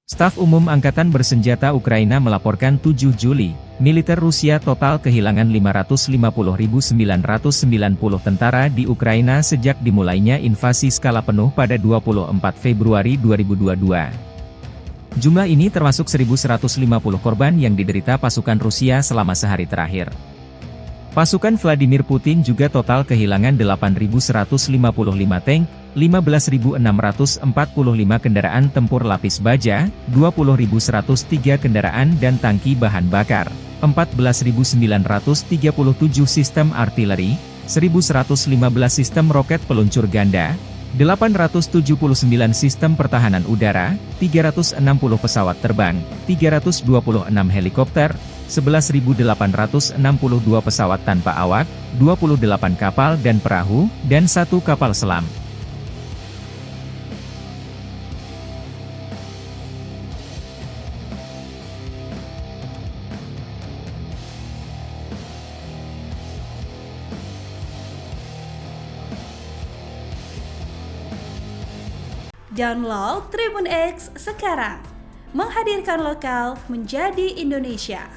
Staf Umum Angkatan Bersenjata Ukraina melaporkan 7 Juli, militer Rusia total kehilangan 550.990 tentara di Ukraina sejak dimulainya invasi skala penuh pada 24 Februari 2022. Jumlah ini termasuk 1.150 korban yang diderita pasukan Rusia selama sehari terakhir. Pasukan Vladimir Putin juga total kehilangan 8.155 tank, 15.645 kendaraan tempur lapis baja, 20.103 kendaraan dan tangki bahan bakar, 14.937 sistem artileri, 1.115 sistem roket peluncur ganda, 879 sistem pertahanan udara, 360 pesawat terbang, 326 helikopter, 11.862 pesawat tanpa awak, 28 kapal dan perahu, dan 1 kapal selam. Download Tribun X sekarang, menghadirkan lokal menjadi Indonesia.